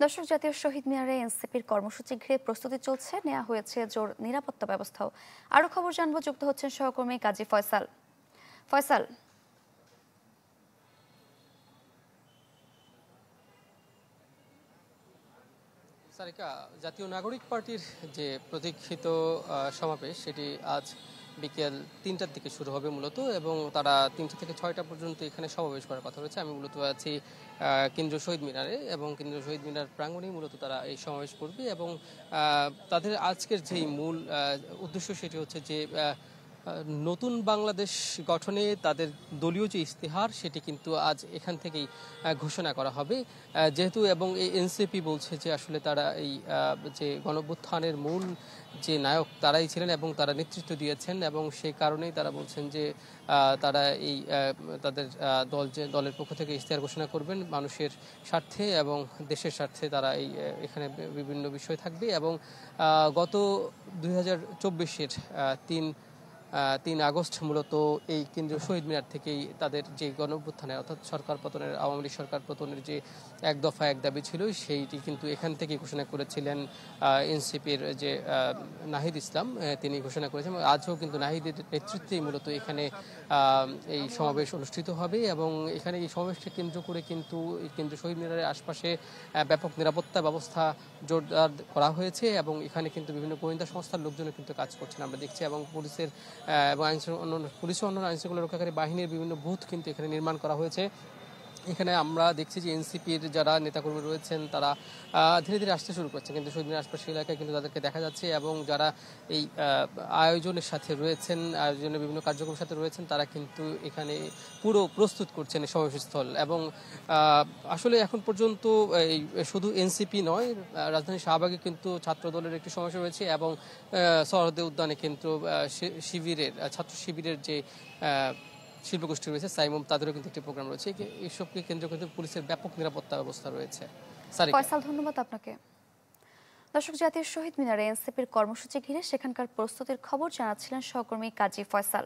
দর্শক, জাতীয় শহীদ মিনারে এনসিপির কর্মসূচি ঘিরে প্রস্তুতি চলছে, নেওয়া হয়েছে জোর নিরাপত্তা ব্যবস্থাও। আরো খবর জানবো, যুক্ত হচ্ছেন সহকর্মী কাজী ফয়সাল। ফয়সাল, সারিকা, জাতীয় নাগরিক পার্টির যে প্রতীক্ষিত সমাবেশ সেটি আজ বিকেল ৩টার দিকে শুরু হবে মূলত, এবং তারা ৩টা থেকে ৬টা পর্যন্ত এখানে সমাবেশ করার কথা রয়েছে। আমি মূলত আছি কেন্দ্রীয় শহীদ মিনারে, এবং কেন্দ্রীয় শহীদ মিনার প্রাঙ্গণেই মূলত তারা এই সমাবেশ করবে। এবং তাদের আজকের যেই মূল উদ্দেশ্য সেটি হচ্ছে যে নতুন বাংলাদেশ গঠনে তাদের দলীয় যে ইস্তেহার সেটি কিন্তু আজ এখান থেকেই ঘোষণা করা হবে, যেহেতু এবং এই এনসিপি বলছে যে আসলে তারা এই যে গণঅভ্যুত্থানের মূল যে নায়ক তারাই ছিলেন এবং তারা নেতৃত্ব দিয়েছেন, এবং সেই কারণেই তারা বলছেন যে তারা এই তাদের দলের পক্ষ থেকে ইশতেহার ঘোষণা করবেন মানুষের স্বার্থে এবং দেশের স্বার্থে। তারা এই এখানে বিভিন্ন বিষয় থাকবে, এবং গত 2024-এর 3 আগস্ট মূলত এই কেন্দ্রীয় শহীদ মিনার থেকেই তাদের যে গণঅভ্যুত্থানের অর্থাৎ সরকার পতনের, আওয়ামী লীগ সরকার পতনের যে এক দফা এক দাবি ছিল সেইটি কিন্তু এখান থেকে ঘোষণা করেছিলেন এনসিপির যে নাহিদ ইসলাম, তিনি ঘোষণা করেছেন। আজও কিন্তু নাহিদের নেতৃত্বেই মূলত এখানে এই সমাবেশ অনুষ্ঠিত হবে, এবং এখানে এই সমাবেশকে কেন্দ্র করে কিন্তু কেন্দ্রীয় শহীদ মিনারের আশপাশে ব্যাপক নিরাপত্তা ব্যবস্থা জোরদার করা হয়েছে, এবং এখানে কিন্তু বিভিন্ন গোয়েন্দা সংস্থার লোকজনও কিন্তু কাজ করছেন আমরা দেখছি, এবং পুলিশের এবং পুলিশ ও অন্যান্য আইনশৃঙ্খলা রক্ষাকারী বাহিনীর বিভিন্ন বুথ কিন্তু এখানে নির্মাণ করা হয়েছে। এখানে আমরা দেখছি যে এনসিপির যারা নেতাকর্মী রয়েছেন তারা ধীরে ধীরে আসতে শুরু করছে, কিন্তু শহীদ মিনার আশপাশের এলাকায় কিন্তু তাদেরকে দেখা যাচ্ছে, এবং যারা এই আয়োজনের সাথে রয়েছেন, আয়োজনের বিভিন্ন কার্যক্রমের সাথে রয়েছেন, তারা কিন্তু এখানে পুরো প্রস্তুত করছেন এই সমাবেশস্থল। এবং আসলে এখন পর্যন্ত এই শুধু এনসিপি নয়, রাজধানী শাহবাগে কিন্তু ছাত্র দলের একটি সমাবেশ রয়েছে, এবং সরহদে উদ্যানে কিন্তু শিবিরের ছাত্র শিবিরের যে শিল্পগোষ্ঠী রয়েছে সাইমুম, তাদেরও কিন্তু একটি প্রোগ্রাম রয়েছে। এইসবকে কেন্দ্র করে পুলিশের ব্যাপক নিরাপত্তা ব্যবস্থা রয়েছে। ফয়সাল, ধন্যবাদ আপনাকে। দর্শক, জাতীয় শহীদ মিনারে এনসিপির কর্মসূচি ঘিরে সেখানকার প্রস্তুতির খবর জানাচ্ছিলেন সহকর্মী কাজী ফয়সাল।